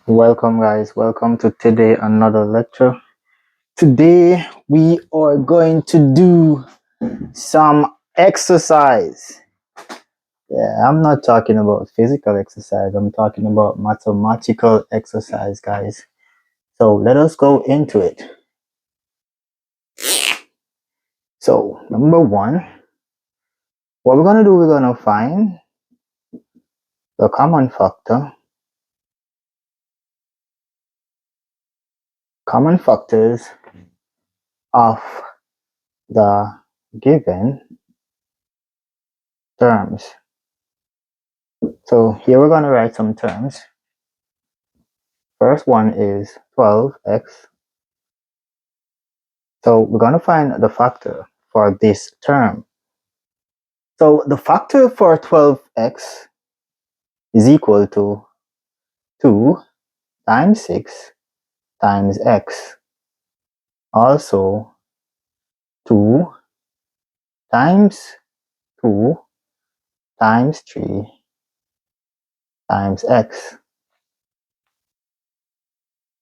Welcome guys, welcome to today another lecture. Today we are going to do some exercise. Yeah, I'm not talking about physical exercise, I'm talking about mathematical exercise, guys. So let us go into it. So number one, what we're going to do, we're going to find the common factors of the given terms. So here we're going to write some terms. First one is 12x. So we're going to find the factor for this term. So the factor for 12x is equal to 2 times 6 times x. Also 2 times 2 times 3 times x.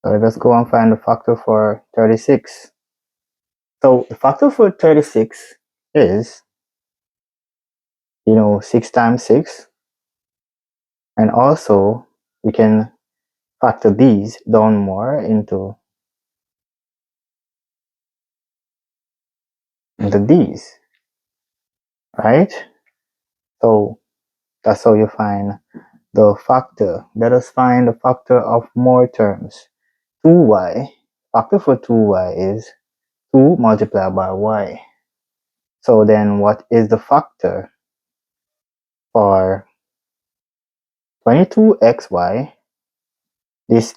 So let's go and find the factor for 36. So the factor for 36 is, 6 times 6. And also we can factor these down more into these, right? So that's how you find the factor. Let us find the factor of more terms. 2y, factor for 2y is 2 multiplied by y. So then what is the factor for 22xy? This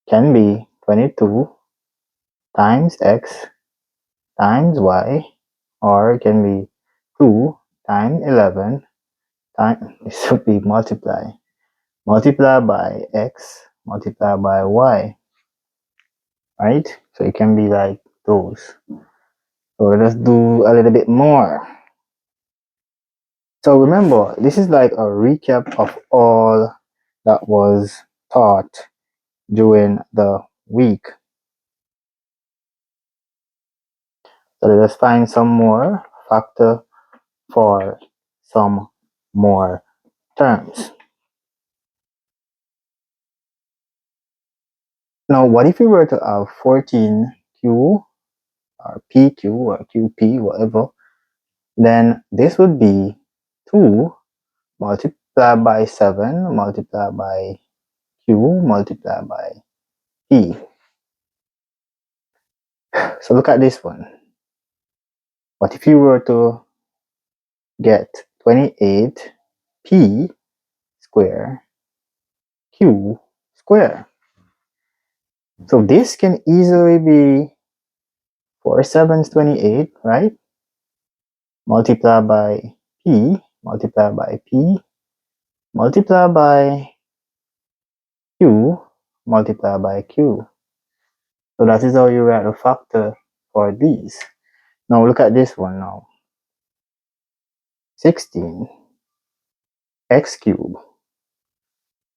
can be 22 times x times y, or it can be 2 times 11 times, it should be multiply by x multiplied by y, right? So it can be like those. So let's do a little bit more. So remember, this is like a recap of all that was taught during the week. So let's find some more factor for some more terms. Now, what if we were to have 14q or pq or qp, whatever? Then this would be 2 multiplied by 7 multiplied by q multiplied by p. So look at this one. What if you were to get 28p square q square? So this can easily be 4 sevens 28, right? Multiplied by p, multiplied by p, multiplied by q, multiplied by q. So that is how you write a factor for these. Now look at this one now. 16 x cubed.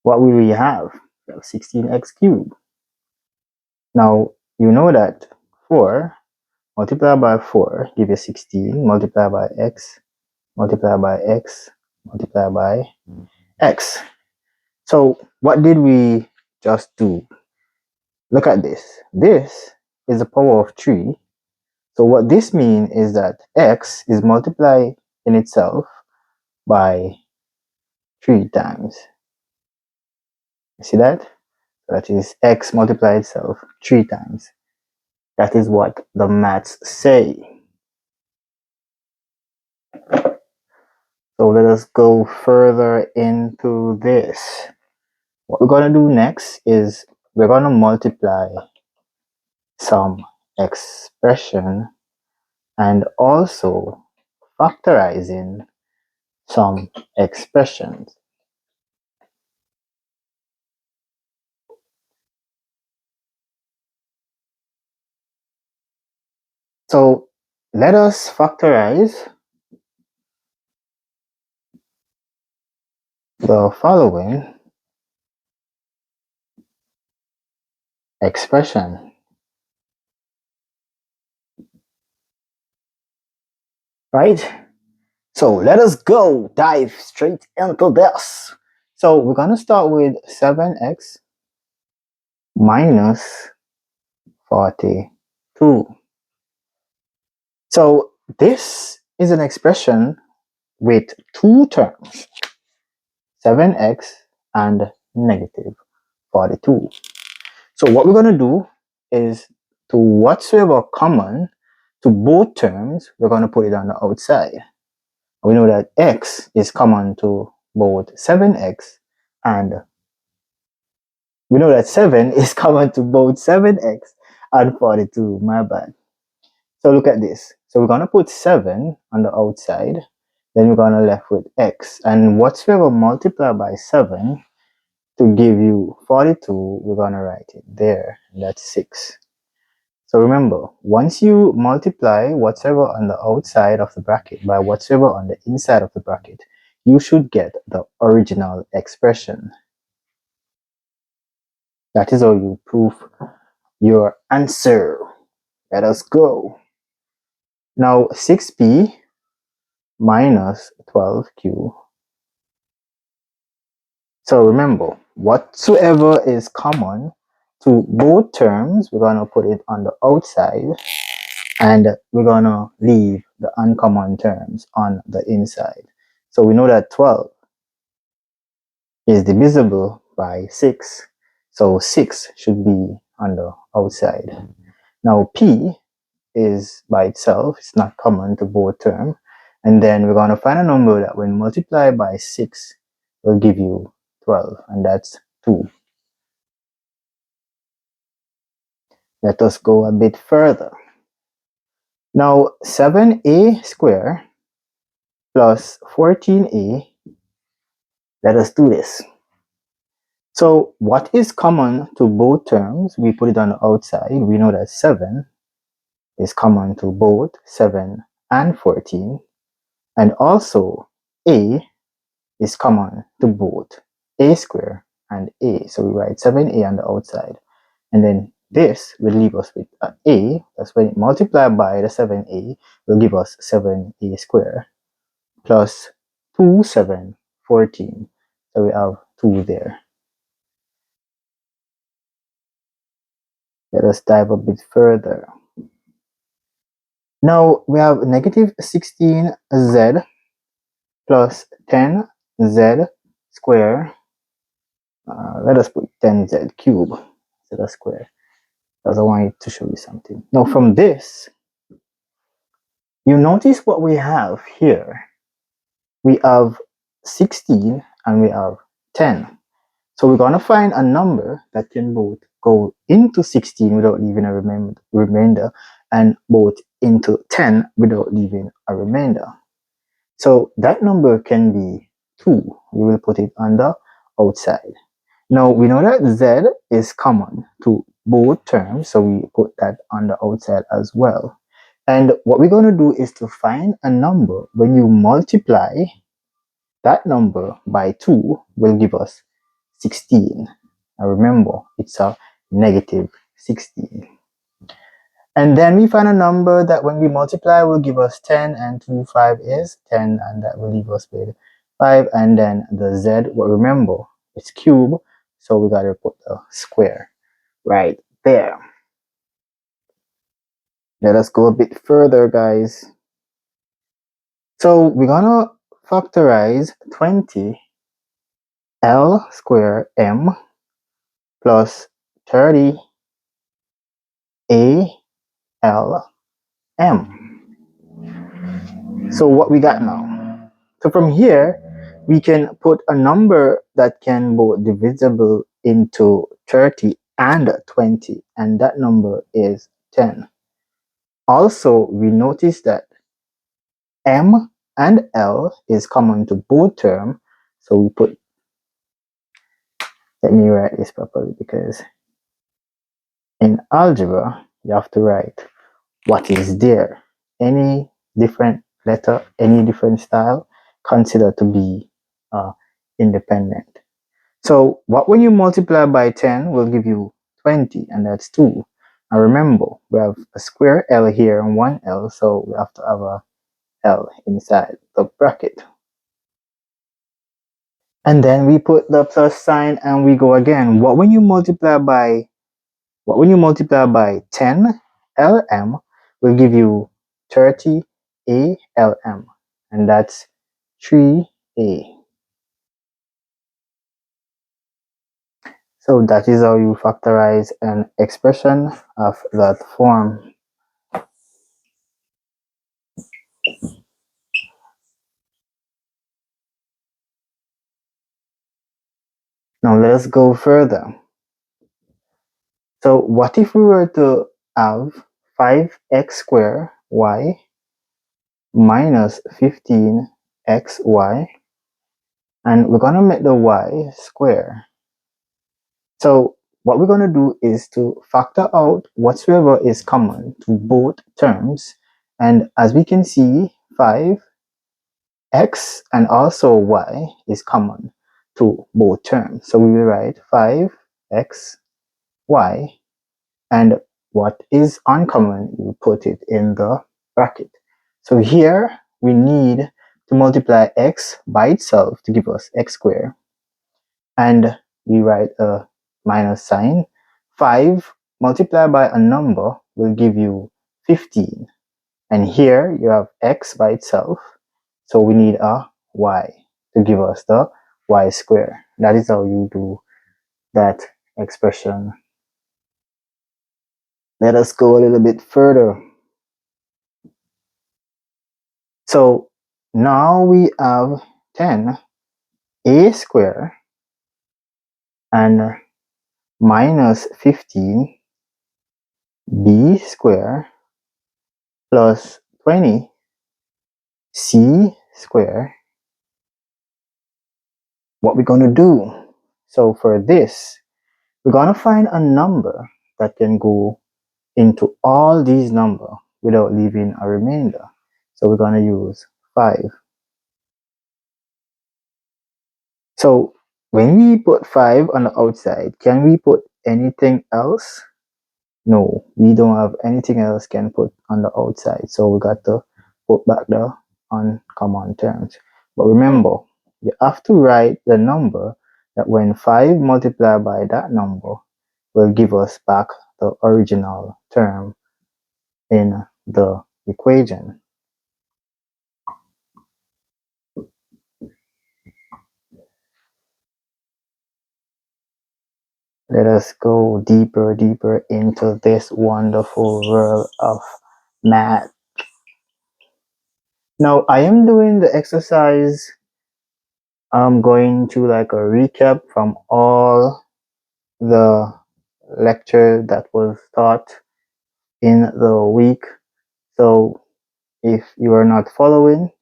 What will we have? We have 16x cubed. Now you know that 4 multiplied by 4 give you 16, multiplied by x, multiplied by x, multiplied by x. So what did we just do? Look at this. This is the power of 3. So what this means is that x is multiplied in itself by 3 times. You see that? That is x multiplied itself 3 times. That is what the maths say. So let us go further into this. What we're going to do next is we're going to multiply some expression and also factorizing some expressions. So let us factorize the following expression. Right? So let us go dive straight into this. So we're going to start with 7x minus 42. So this is an expression with two terms, 7x and negative 42. So what we're going to do is to whatsoever common to both terms, we're going to put it on the outside. We know that x is common to both 7x and we know that 7 is common to both 7x and 42. My bad. So look at this. So we're going to put 7 on the outside. Then we're going to left with x. And whatsoever multiply by 7 to give you 42, we're going to write it there. And that's 6. So remember, once you multiply whatever on the outside of the bracket by whatever on the inside of the bracket, you should get the original expression. That is how you prove your answer. Let us go. Now 6p minus 12q. So remember, whatsoever is common to both terms, we're going to put it on the outside and we're going to leave the uncommon terms on the inside. So we know that 12 is divisible by 6. So 6 should be on the outside. Now p is by itself, it's not common to both terms. And then we're going to find a number that when multiplied by 6 will give you 12, and that's 2. Let us go a bit further. Now 7a squared plus 14a, let us do this. So what is common to both terms? We put it on the outside. We know that 7 is common to both 7 and 14. And also a is common to both a squared and a. So we write 7a on the outside. And then this will leave us with a. That's when it multiplied by the 7a will give us 7a squared plus 2, 7, 14. So we have 2 there. Let us dive a bit further. Now we have negative 16z plus 10z squared. Let us put 10z cube instead of square, because I want to show you something. Now from this, you notice what we have here. We have 16 and we have 10. So we're going to find a number that can both go into 16 without leaving a remainder and both into 10 without leaving a remainder. So that number can be 2. We will put it on the outside. Now we know that z is common to both terms, so we put that on the outside as well. And what we're going to do is to find a number when you multiply that number by 2 will give us 16. Now remember, it's a negative 16. And then we find a number that when we multiply will give us 10, and 2, 5 is 10, and that will leave us with 5. And then the z, well, remember, it's cube, so we got to put a square right there. Let us go a bit further, guys. So we're going to factorize 20 L squared m plus 30 A L M. So what we got now? So from here, we can put a number that can both divisible into 30 and 20, and that number is 10. Also, we notice that M and L is common to both terms, so we put, let me write this properly, because in algebra, you have to write what is there. Any different letter, any different style, considered to be independent. So what when you multiply by 10 will give you 20, and that's 2. And remember, we have a square L here and one L, so we have to have a L inside the bracket. And then we put the plus sign and we go again. When you multiply by 10 LM will give you 30 ALM, and that's 3A. So that is how you factorize an expression of that form. Now let us go further. So what if we were to have 5x squared y minus 15xy, and we're going to make the y square. So what we're going to do is to factor out whatsoever is common to both terms. And as we can see, 5x and also y is common to both terms. So we will write 5x, y, and what is uncommon, you put it in the bracket. So here we need to multiply x by itself to give us x squared. And we write a minus sign. 5 multiplied by a number will give you 15. And here you have x by itself. So we need a y to give us the y squared. That is how you do that expression. Let us go a little bit further. So now we have 10a squared and minus 15b squared plus 20 c squared. What we're going to do? So for this, we're going to find a number that can go into all these numbers without leaving a remainder. So we're going to use 5. So when we put 5 on the outside, can we put anything else? No, we don't have anything else can put on the outside. So we got to put back the uncommon terms. But remember, you have to write the number that when 5 multiplied by that number will give us back the original term in the equation. Let us go deeper into this wonderful world of math. Now I am doing the exercise. I'm going to like a recap from all the lecture that was taught in the week. So if you are not following,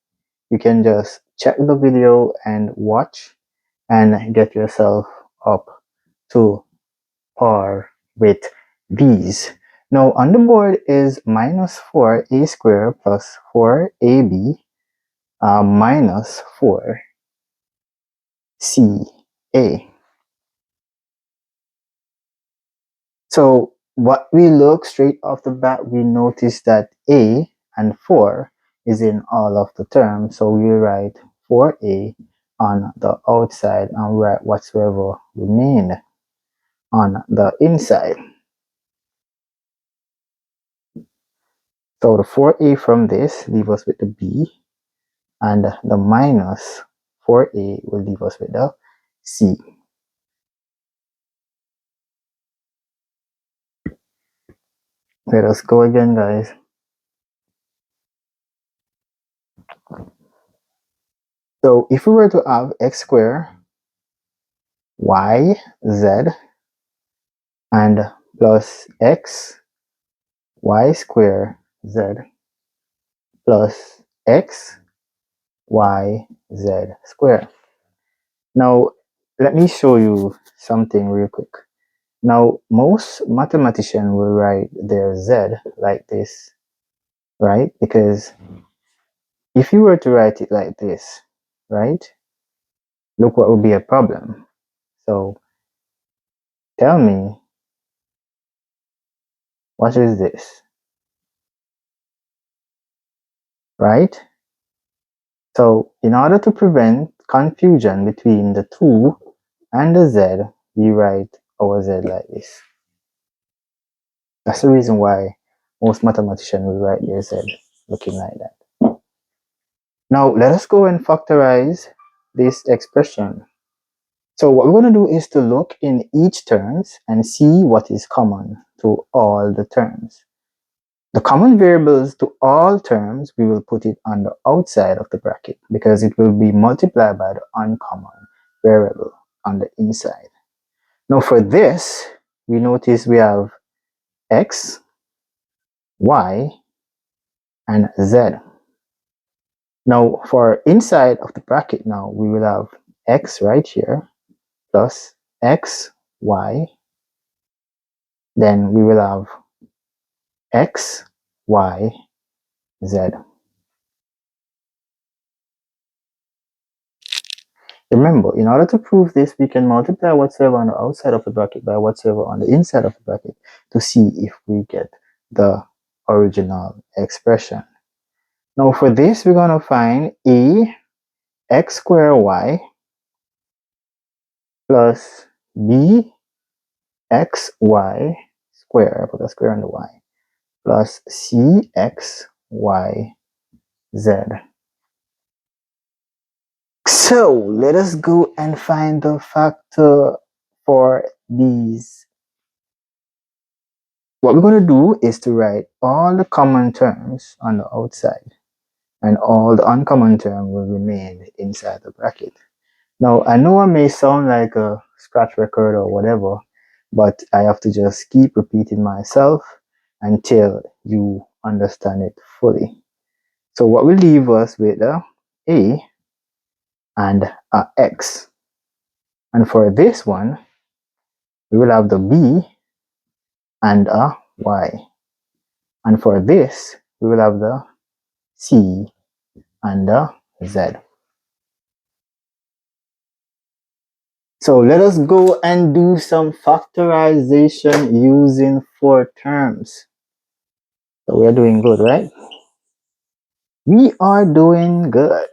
you can just check the video and watch and get yourself up to par with these. Now on the board is minus 4a squared plus 4ab minus 4ca. So what we look straight off the bat, we notice that a and 4 is in all of the terms. So we write 4a on the outside and write whatsoever remained on the inside. So the 4a from this leave us with the b, and the minus 4a will leave us with the c. Let us go again, guys. So if we were to have x squared, y, z, and plus x, y squared, z, plus x, y, z squared. Now, let me show you something real quick. Now, most mathematicians will write their z like this, right? Because if you were to write it like this, right? Look what would be a problem. So tell me, What is this? Right? So in order to prevent confusion between the 2 and the z, we write our z like this. That's the reason why most mathematicians will write their z looking like that. Now let us go and factorize this expression. So what we're going to do is to look in each terms and see what is common to all the terms. The common variables to all terms, we will put it on the outside of the bracket because it will be multiplied by the uncommon variable on the inside. Now for this, we notice we have x, y, and z. Now for inside of the bracket now, we will have x right here plus x, y. Then we will have x, y, z. Remember, in order to prove this, we can multiply whatsoever on the outside of the bracket by whatsoever on the inside of the bracket to see if we get the original expression. Now for this, we're going to find a x squared y plus b xy squared, put a square on the y, plus c x y z. So let us go and find the factor for these. What we're going to do is to write all the common terms on the outside and all the uncommon term will remain inside the bracket. Now, I know I may sound like a scratch record or whatever, but I have to just keep repeating myself until you understand it fully. So what will leave us with a and a x. And for this one, we will have the b and a y. And for this, we will have the c and the z. So let us go and do some factorization using 4 terms. So we are doing good, right? We are doing good.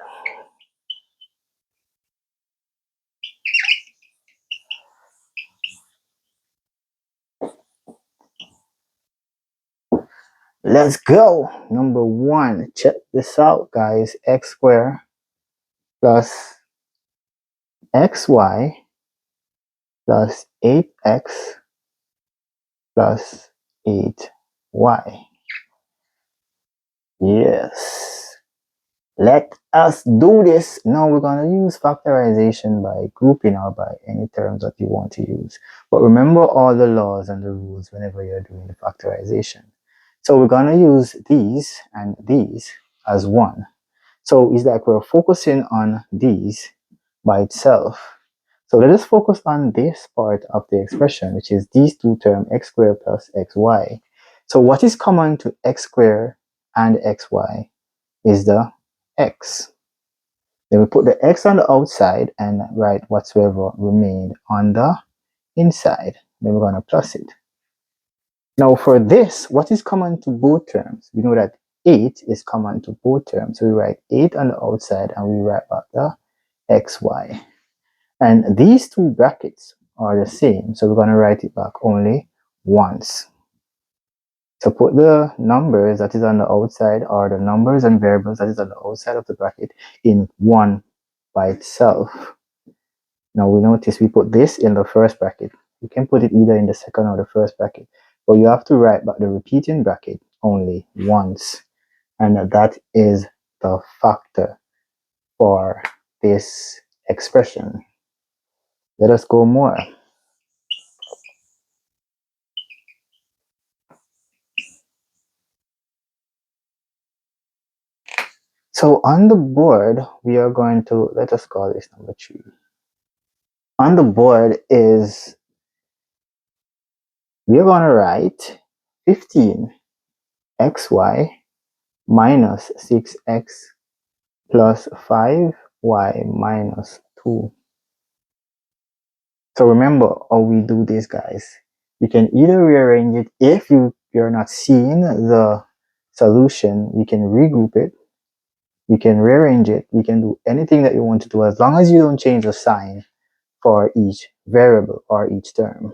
Let's go. Number 1, check this out, guys. X squared plus xy plus 8x plus 8y. Yes. Let us do this. Now we're going to use factorization by grouping or by any terms that you want to use. But remember all the laws and the rules whenever you're doing the factorization. So we're going to use these and these as one. So it's like we're focusing on these by itself. So let us focus on this part of the expression, which is these two terms, x squared plus xy. So what is common to x squared and xy is the x. Then we put the x on the outside and write whatsoever remained on the inside. Then we're going to plus it. Now for this, what is common to both terms? We know that 8 is common to both terms. So we write 8 on the outside and we write back the xy. And these two brackets are the same. So we're going to write it back only once. So put the numbers that is on the outside or the numbers and variables that is on the outside of the bracket in one by itself. Now we notice we put this in the first bracket. You can put it either in the second or the first bracket, but you have to write back the repeating bracket only once. And that is the factor for this expression. Let us go more. So on the board, we are going to, let us call this number 3. On the board is, we are going to write 15xy minus 6x plus 5y minus 2. So remember how we do this, guys. You can either rearrange it if you you're not seeing the solution, we can regroup it, we can rearrange it, we can do anything that you want to do as long as you don't change the sign for each variable or each term.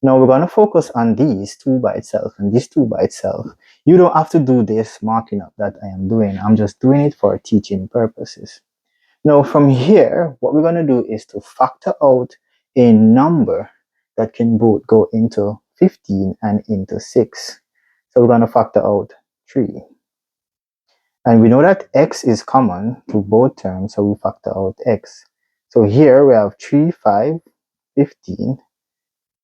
Now we're going to focus on these two by itself and these two by itself. You don't have to do this marking up that I am doing. I'm just doing it for teaching purposes. Now from here, what we're going to do is to factor out a number that can both go into 15 and into 6. So we're going to factor out 3. And we know that x is common to both terms, so we factor out x. So here we have 3, 5, 15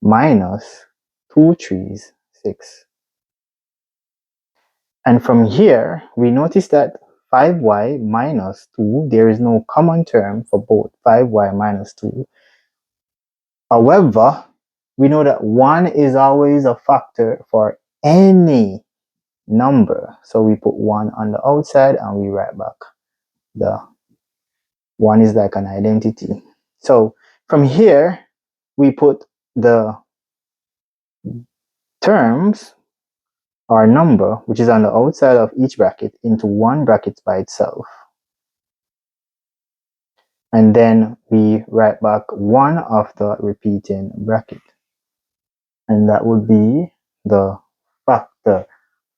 minus 2 3s, 6. And from here, we notice that 5y minus 2, there is no common term for both 5y minus 2. However, we know that 1 is always a factor for any number. So we put 1 on the outside and we write back the 1 is like an identity. So from here, we put the terms or number, which is on the outside of each bracket, into one bracket by itself. And then we write back one of the repeating bracket. And that would be the factor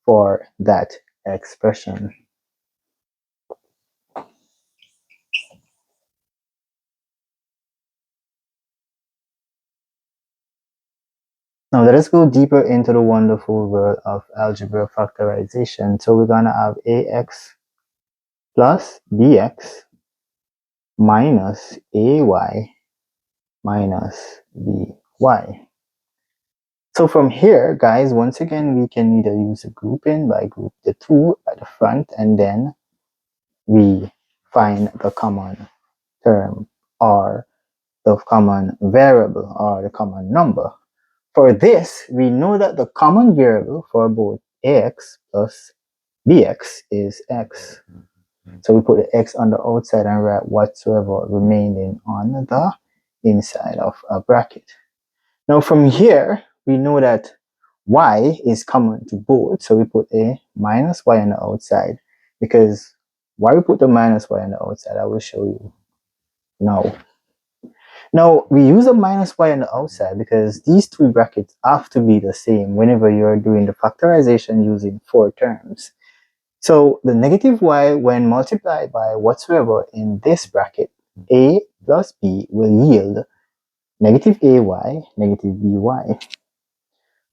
for that expression. Now let us go deeper into the wonderful world of algebra factorization. So we're going to have ax plus bx minus ay minus by. So from here, guys, once again, we can either use a grouping by group the 2 at the front, and then we find the common term or the common variable or the common number. For this, we know that the common variable for both ax plus bx is x. So we put the x on the outside and write whatsoever remaining on the inside of a bracket. Now from here, we know that y is common to both, so we put a minus y on the outside. Because why we put the minus y on the outside, I will show you now. Now, we use a minus y on the outside because these two brackets have to be the same whenever you're doing the factorization using 4 terms. So the negative y, when multiplied by whatsoever in this bracket, a plus b will yield negative ay, negative by.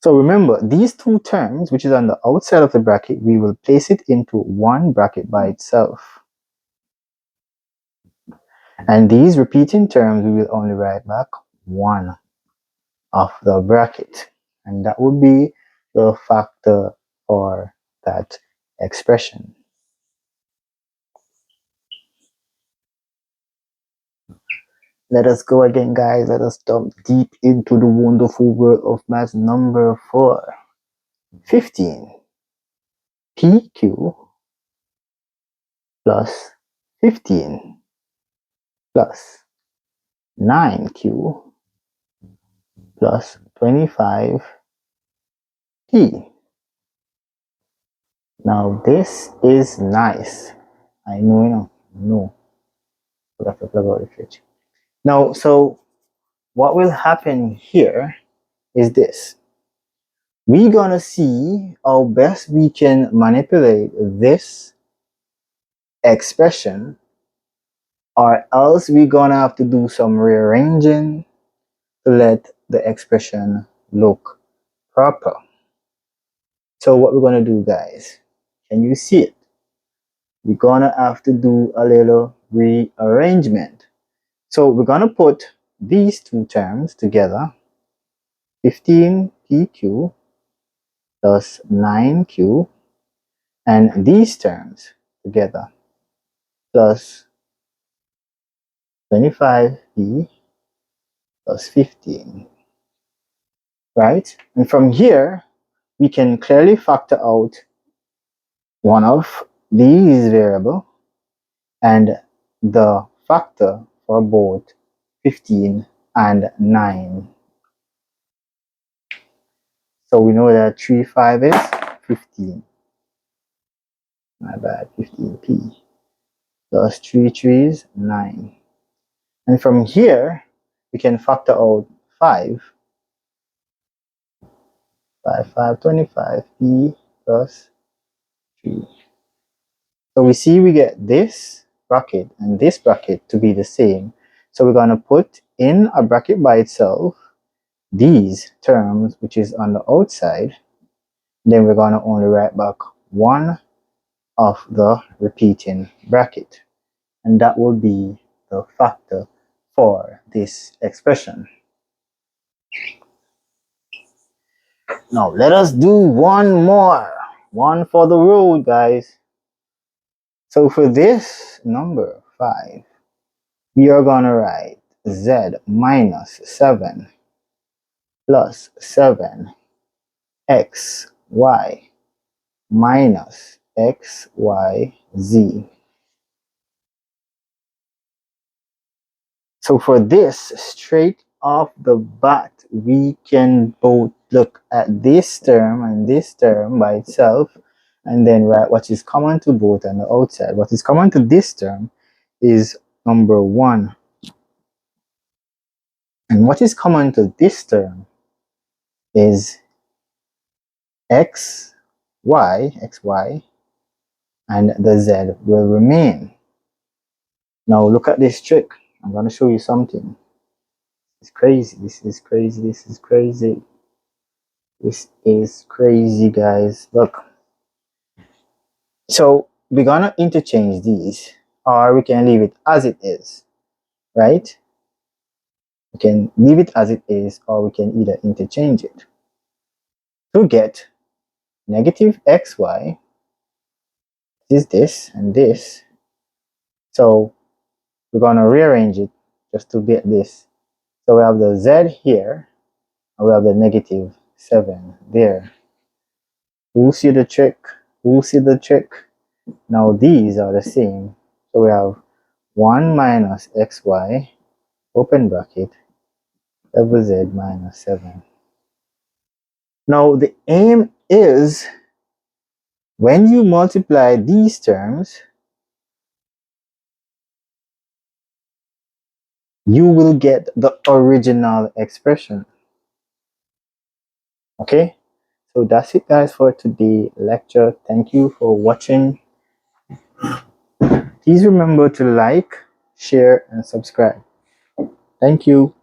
So remember, these two terms, which is on the outside of the bracket, we will place it into one bracket by itself. And these repeating terms, we will only write back one of the bracket. And that would be the factor for that expression. Let us go again, guys. Let us jump deep into the wonderful world of math. Number 4. 15 PQ plus 15 plus 9Q plus 25P. Now this is nice. I know, you know. No. We have to plug out the fridge. Now, so what will happen here is this. We're gonna see how best we can manipulate this expression, or else we're gonna have to do some rearranging to let the expression look proper. So what we're gonna do, guys, can you see it? We're gonna have to do a little rearrangement. So we're gonna put these two terms together, 15PQ plus 9Q, and these terms together, plus 25P plus 15, right? And from here, we can clearly factor out one of these variable and the factor for both 15 and 9. So we know that 3, 5 is 15. My bad, 15p. Plus 3, 3 is 9. And from here, we can factor out 5. 5, 5, 25p plus 3. So we see we get this bracket and this bracket to be the same. So we're going to put in a bracket by itself these terms, which is on the outside. Then we're going to only write back one of the repeating bracket. And that will be the factor for this expression. Now let us do one more. One for the road, guys. So for this number 5, we are going to write z minus 7 plus 7 x y minus x y z. So for this, straight off the bat, we can both look at this term and this term by itself and then write what is common to both on the outside. What is common to this term is number 1. And what is common to this term is x, y, and the z will remain. Now look at this trick. I'm going to show you something. It's crazy. This is crazy. This is crazy. This is crazy, guys. Look. So we're going to interchange these, or we can leave it as it is, right? We can leave it as it is, or we can either interchange it to get negative xy. Is this and this. So we're going to rearrange it just to get this. So we have the z here, and we have the negative 7 there. Who see the trick? Who see the trick? Now these are the same. So we have 1 minus xy, open bracket, double z minus 7. Now the aim is when you multiply these terms, you will get the original expression. Okay? So that's it, guys, for today's lecture. Thank you for watching. Please remember to like, share, and subscribe. Thank you.